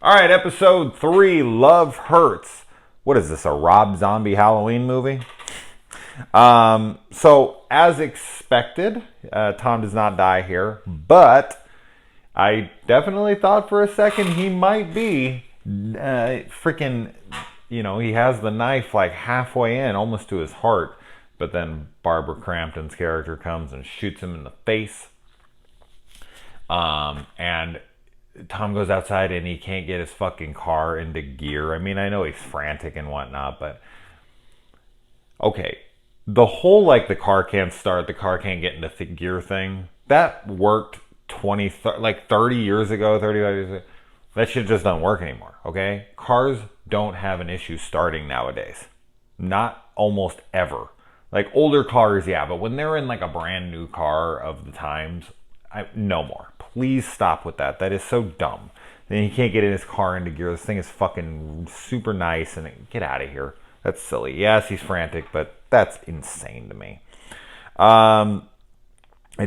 All right, episode 3, Love Hurts. What is this, a Rob Zombie Halloween movie? So, as expected, Tom does not die here, but I definitely thought for a second he might be freaking, he has the knife like halfway in, almost to his heart, but then Barbara Crampton's character comes and shoots him in the face. And Tom goes outside and he can't get his fucking car into gear. I mean, I know he's frantic and whatnot, but okay. The whole, the car can't start, the car can't get into gear thing, that worked 30 years ago, 35 years ago. That shit just doesn't work anymore, okay? Cars don't have an issue starting nowadays. Not almost ever. Like, older cars, yeah, but when they're in, a brand new car of the times, no more. Please stop with that. That is so dumb. Then he can't get in his car into gear. This thing is fucking super nice, and get out of here. That's silly. Yes, he's frantic, but that's insane to me. I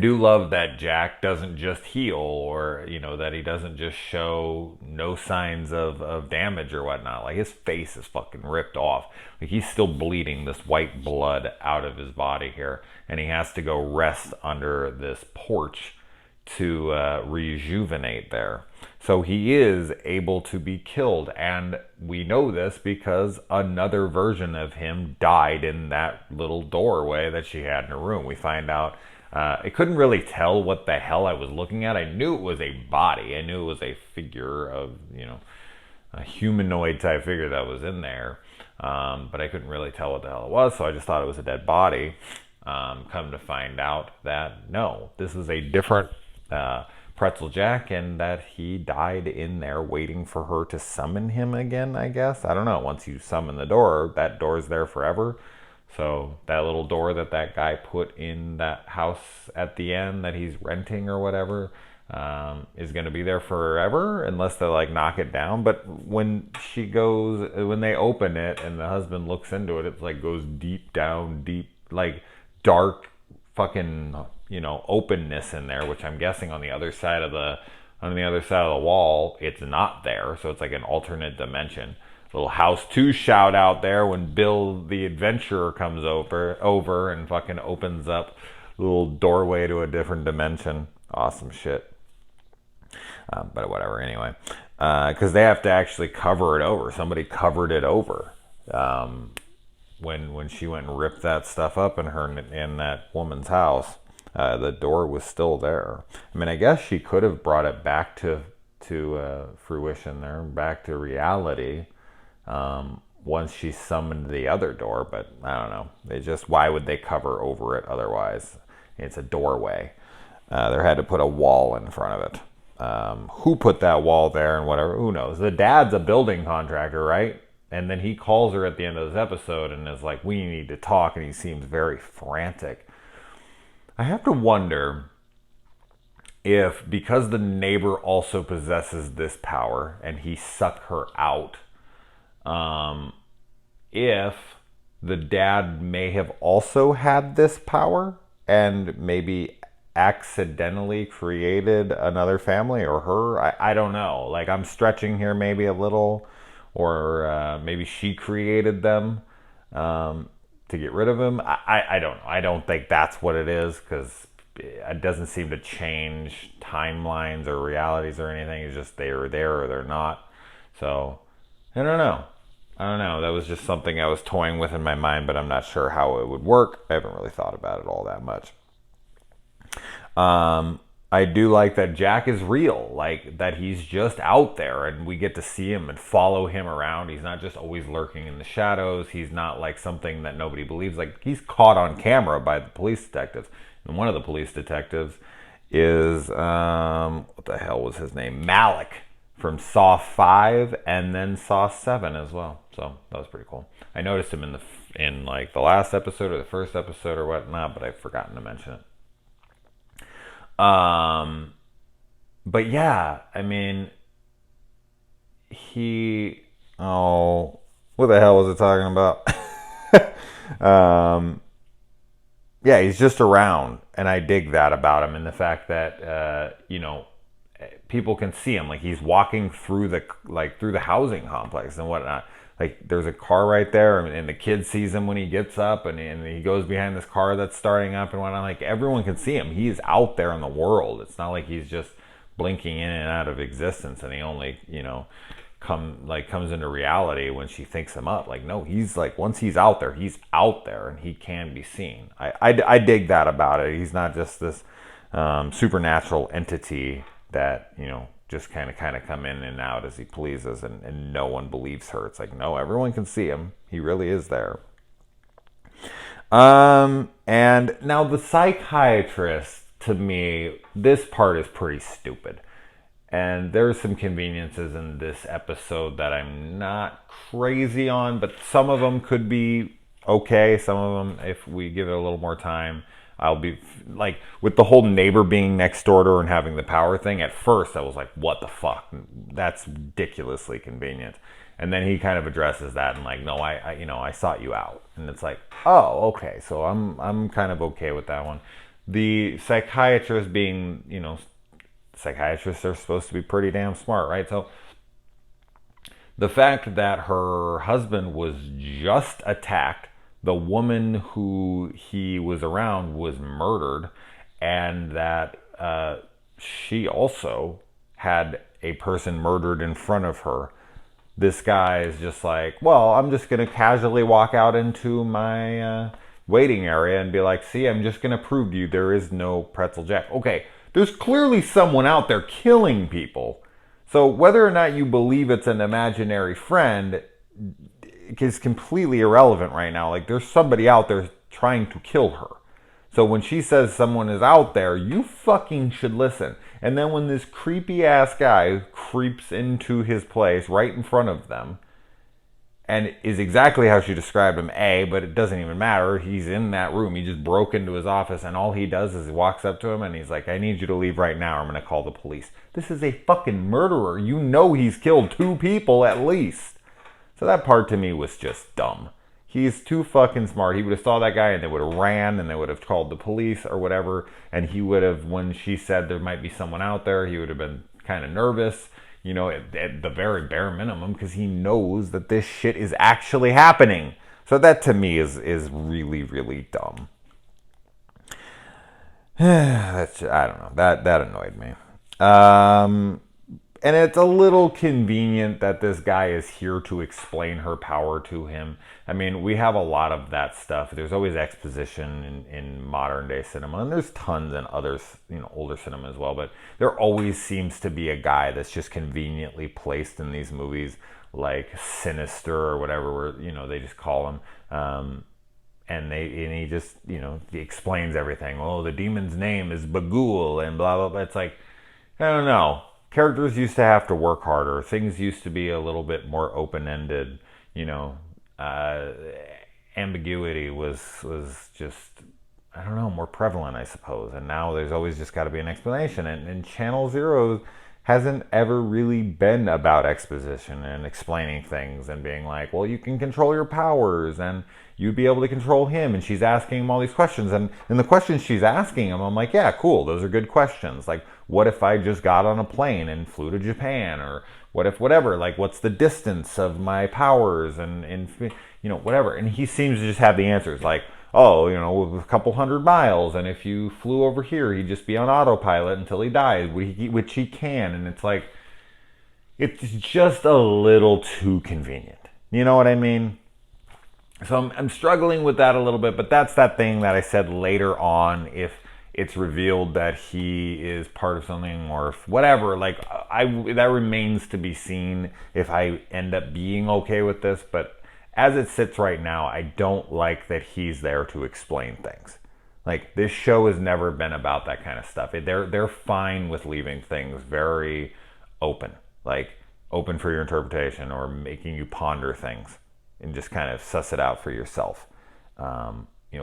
do love that Jack doesn't just heal, or, that he doesn't just show no signs of damage or whatnot. Like, his face is fucking ripped off. Like, he's still bleeding this white blood out of his body here, and he has to go rest under this porch to rejuvenate there. So he is able to be killed, and we know this because another version of him died in that little doorway that she had in her room. We find out, I couldn't really tell what the hell I was looking at. I knew it was a body. I knew it was a figure of, a humanoid type figure that was in there. But I couldn't really tell what the hell it was, so I just thought it was a dead body. Come to find out that, no, this is a different Pretzel Jack, and that he died in there waiting for her to summon him again, I guess. I don't know. Once you summon the door, that door's there forever. So that little door that guy put in that house at the end that he's renting or whatever is going to be there forever unless they knock it down. But when they open it and the husband looks into it, it's goes deep down, dark fucking openness in there, which I'm guessing on the other side of the wall it's not there, so it's like an alternate dimension. Little House 2 shout out there when Bill the Adventurer comes over and fucking opens up a little doorway to a different dimension. Awesome shit. But whatever, anyway. Because they have to actually cover it over. Somebody covered it over. When she went and ripped that stuff up in that woman's house, the door was still there. I mean, I guess she could have brought it back to fruition there, back to reality, once she summoned the other door. But I don't know. Why would they cover over it otherwise? It's a doorway. They had to put a wall in front of it. Who put that wall there and whatever? Who knows? The dad's a building contractor, right? And then he calls her at the end of this episode and is like, we need to talk. And he seems very frantic. I have to wonder if, because the neighbor also possesses this power and he sucked her out, if the dad may have also had this power and maybe accidentally created another family, or her. I don't know. I'm stretching here maybe a little. Or maybe she created them to get rid of him. I don't know. I don't think that's what it is, because it doesn't seem to change timelines or realities or anything. It's just they're there or they're not. So, I don't know. That was just something I was toying with in my mind, but I'm not sure how it would work. I haven't really thought about it all that much. I do like that Jack is real, that he's just out there and we get to see him and follow him around. He's not just always lurking in the shadows. He's not something that nobody believes. He's caught on camera by the police detectives. And one of the police detectives is, what the hell was his name? Malik from Saw 5 and then Saw 7 as well. So that was pretty cool. I noticed him in the last episode or the first episode or whatnot, but I've forgotten to mention it. But yeah, I mean, what the hell was it talking about? Yeah, he's just around, and I dig that about him, and the fact that, people can see him. Like he's walking through the housing complex and whatnot. Like there's a car right there, and the kid sees him when he gets up, and he goes behind this car that's starting up and whatnot. Like everyone can see him. He's out there in the world. It's not like he's just blinking in and out of existence, and he only comes into reality when she thinks him up. Like no, he's like once he's out there, and he can be seen. I dig that about it. He's not just this supernatural entity that just kind of come in and out as he pleases, and no one believes her. It's like no, everyone can see him. He really is there. And now the psychiatrist, to me, this part is pretty stupid. And there's some conveniences in this episode that I'm not crazy on, but some of them could be okay. Some of them, if we give it a little more time, I'll be like, with the whole neighbor being next door to her and having the power thing, at first I was like, what the fuck? That's ridiculously convenient. And then he kind of addresses that and like, no, I sought you out. And it's like, oh, okay. So I'm kind of okay with that one. The psychiatrist being, psychiatrists are supposed to be pretty damn smart, right? So the fact that her husband was just attacked, the woman who he was around was murdered, and that she also had a person murdered in front of her. This guy is just like, well, I'm just going to casually walk out into my waiting area and be like, see, I'm just going to prove to you there is no pretzel jack. Okay, there's clearly someone out there killing people. So whether or not you believe it's an imaginary friend is completely irrelevant right now. Like there's somebody out there trying to kill her. So when she says someone is out there, you fucking should listen. And then when this creepy ass guy creeps into his place right in front of them, and is exactly how she described him, but it doesn't even matter. He's in that room. He just broke into his office, and all he does is he walks up to him, and he's like, I need you to leave right now. I'm going to call the police. This is a fucking murderer. You know he's killed 2 people at least. So that part to me was just dumb. He's too fucking smart. He would have saw that guy, and they would have ran, and they would have called the police or whatever, and he would have, when she said there might be someone out there, he would have been kind of nervous. At the very bare minimum, because he knows that this shit is actually happening. So that to me is really, really dumb. I don't know. That annoyed me. And it's a little convenient that this guy is here to explain her power to him. I mean, we have a lot of that stuff. There's always exposition in modern day cinema, and there's tons in others, older cinema as well. But there always seems to be a guy that's just conveniently placed in these movies, like Sinister or whatever, where they just call him, and he just he explains everything. Oh, the demon's name is Bagul, and blah blah blah. It's like, I don't know. Characters used to have to work harder. Things used to be a little bit more open-ended. Ambiguity was just, I don't know, more prevalent, I suppose. And now there's always just got to be an explanation. And Channel Zero hasn't ever really been about exposition and explaining things and being like, well, you can control your powers and you'd be able to control him. And she's asking him all these questions. And the questions she's asking him, I'm like, yeah, cool. Those are good questions. Like, what if I just got on a plane and flew to Japan? Or what if whatever? Like, what's the distance of my powers? And whatever. And he seems to just have the answers. Like, oh, a couple 100 miles. And if you flew over here, he'd just be on autopilot until he dies, which he can. And it's like, it's just a little too convenient. You know what I mean? So I'm struggling with that a little bit. But that's that thing that I said later on, if it's revealed that he is part of something or whatever, like that remains to be seen if I end up being okay with this. But as it sits right now, I don't like that he's there to explain things. Like, this show has never been about that kind of stuff. They're fine with leaving things very open, like open for your interpretation or making you ponder things and just kind of suss it out for yourself.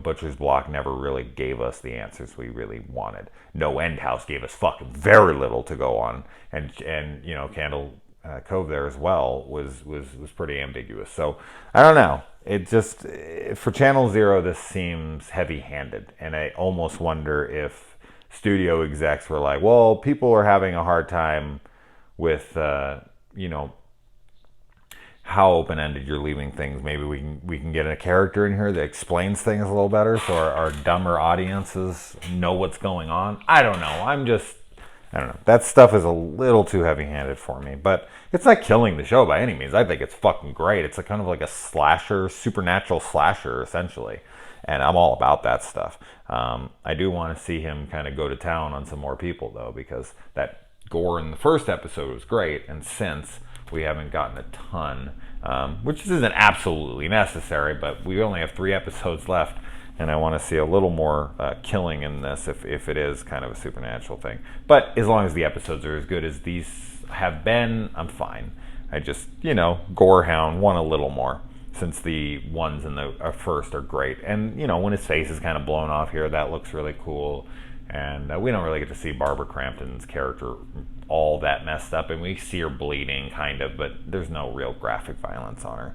Butcher's Block never really gave us the answers we really wanted. No End House gave us fucking very little to go on, and Candle Cove there as well was pretty ambiguous. So I don't know. It just, for Channel Zero, this seems heavy-handed, and I almost wonder if studio execs were like, well, people are having a hard time with, you know, how open-ended you're leaving things. Maybe we can get a character in here that explains things a little better so our dumber audiences know what's going on. I don't know. I don't know. That stuff is a little too heavy-handed for me, but it's not killing the show by any means. I think it's fucking great. It's a kind of like a slasher, supernatural slasher, essentially, and I'm all about that stuff. I do want to see him kind of go to town on some more people, though, because that gore in the first episode was great, and since we haven't gotten a ton, which isn't absolutely necessary, but we only have 3 episodes left, and I want to see a little more killing in this if it is kind of a supernatural thing. But as long as the episodes are as good as these have been, I'm fine. I just, Gorehound want a little more, since the ones in the first are great. And, when his face is kind of blown off here, that looks really cool. And we don't really get to see Barbara Crampton's character all that messed up, and we see her bleeding kind of, but there's no real graphic violence on her.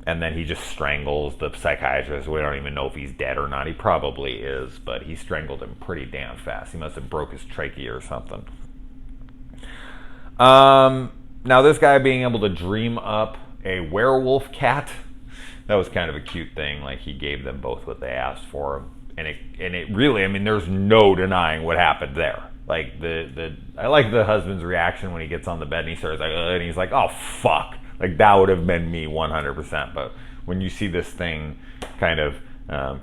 And then he just strangles the psychiatrist. We don't even know if he's dead or not. He probably is, but he strangled him pretty damn fast. He must have broke his trachea or something. Now this guy being able to dream up a werewolf cat, that was kind of a cute thing. Like, he gave them both what they asked for. And it really, there's no denying what happened there. Like, I like the husband's reaction when he gets on the bed and he starts like, and he's like, oh fuck, like that would have been me 100%. But when you see this thing kind of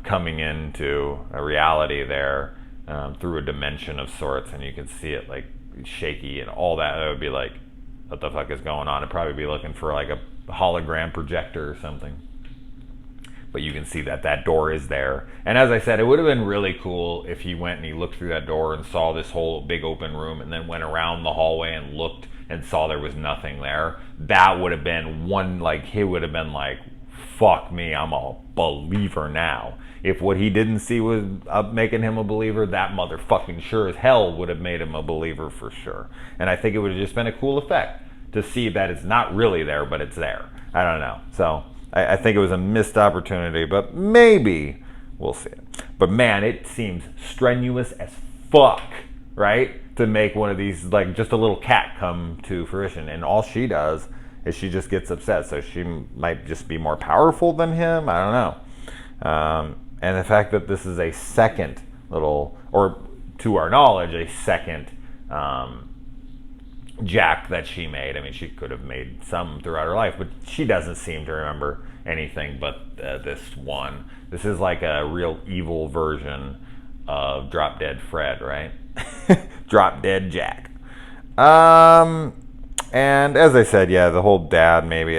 coming into a reality there through a dimension of sorts, and you can see it like shaky and all that, it would be like, what the fuck is going on? I'd probably be looking for like a hologram projector or something. But you can see that door is there. And as I said, it would have been really cool if he went and he looked through that door and saw this whole big open room, and then went around the hallway and looked and saw there was nothing there. That would have been he would have been like, fuck me, I'm a believer now. If what he didn't see was making him a believer, that motherfucking sure as hell would have made him a believer for sure. And I think it would have just been a cool effect to see that it's not really there, but it's there. I don't know. So I think it was a missed opportunity, but maybe we'll see it. But man, it seems strenuous as fuck, right? To make one of these, like, just a little cat come to fruition. And all she does is she just gets upset. So she might just be more powerful than him. I don't know. And the fact that this is a second little, or to our knowledge, a second Jack that she made. She could have made some throughout her life, but she doesn't seem to remember anything but this one. This is like a real evil version of Drop Dead Fred, right? Drop Dead Jack. And as I said, yeah, the whole dad maybe.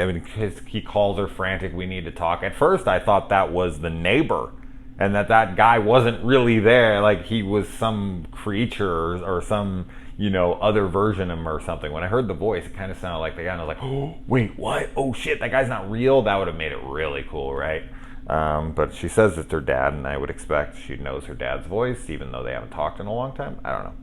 He calls her frantic, we need to talk. At first, I thought that was the neighbor, and that guy wasn't really there. Like, he was some creature or some, other version of him or something. When I heard the voice, it kind of sounded like the guy, and I was like, oh, wait, what? Oh, shit, that guy's not real? That would have made it really cool, right? But she says it's her dad, and I would expect she knows her dad's voice, even though they haven't talked in a long time. I don't know.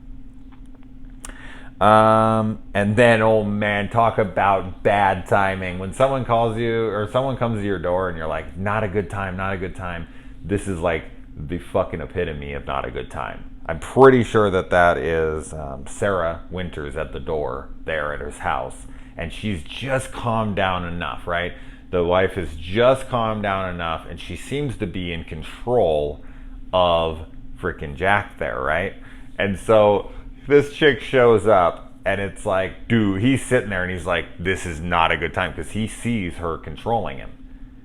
And then, oh man, talk about bad timing. When someone calls you, or someone comes to your door, and you're like, not a good time, not a good time. This is like the fucking epitome of not a good time. I'm pretty sure that is Sarah Winters at the door there at his house. And she's just calmed down enough, right? The wife has just calmed down enough, and she seems to be in control of freaking Jack there, right? And so this chick shows up, and it's like, dude, he's sitting there, and he's like, this is not a good time, because he sees her controlling him.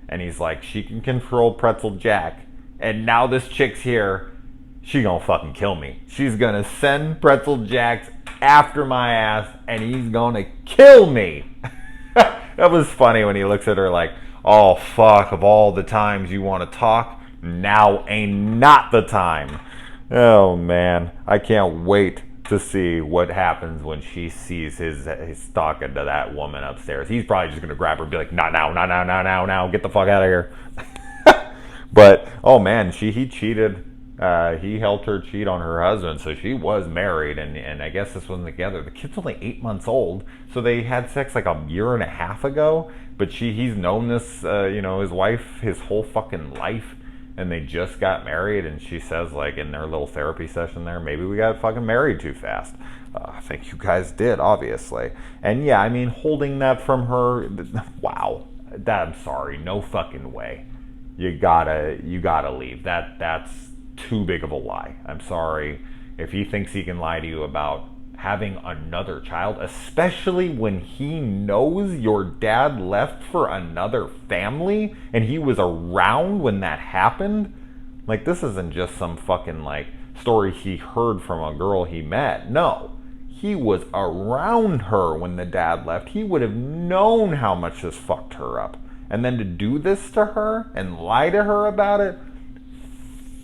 And he's like, she can control Pretzel Jack, and now this chick's here, she gonna fucking kill me. She's gonna send Pretzel Jacks after my ass, and he's gonna kill me. That was funny when he looks at her like, oh fuck, of all the times you want to talk, now ain't not the time. Oh man, I can't wait to see what happens when she sees his talking to that woman upstairs. He's probably just gonna grab her and be like, not now, get the fuck out of here. But oh man, he cheated. He helped her cheat on her husband, so she was married, and I guess this wasn't together. The kid's only 8 months old, so they had sex like a year and a half ago. But he's known this, his wife, his whole fucking life. and they just got married, and she says, like, in their little therapy session there, maybe we got fucking married too fast. I think you guys did, obviously. And yeah, I mean, holding that from her, wow. I'm sorry, no fucking way. You gotta leave. That's too big of a lie. I'm sorry. If he thinks he can lie to you about having another child, especially when he knows your dad left for another family and he was around when that happened, like, this isn't just some fucking, like, story he heard from a girl he met. No. He was around her when the dad left. He would have known how much this fucked her up. And then to do this to her and lie to her about it?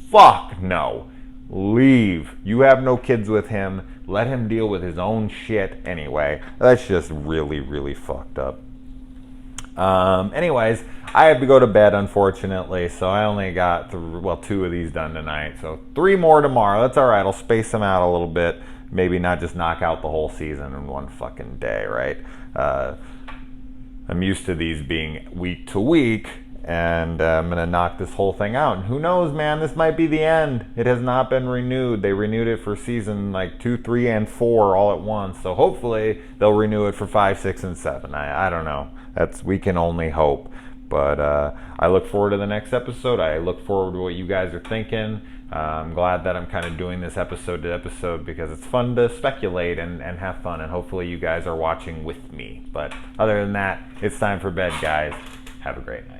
Fuck no. Leave. You have no kids with him. Let him deal with his own shit anyway. That's just really, really fucked up. Anyways, I have to go to bed, unfortunately, so I only got 2 of these done tonight. So 3 more tomorrow. That's all right. I'll space them out a little bit. Maybe not just knock out the whole season in one fucking day, right? I'm used to these being week to week, and I'm going to knock this whole thing out. And who knows, man, this might be the end. It has not been renewed. They renewed it for season like 2, 3, and 4 all at once. So hopefully they'll renew it for 5, 6, and 7. I don't know. We can only hope. But I look forward to the next episode. I look forward to what you guys are thinking. I'm glad that I'm kind of doing this episode to episode because it's fun to speculate and have fun, and hopefully you guys are watching with me. But other than that, it's time for bed, guys. Have a great night.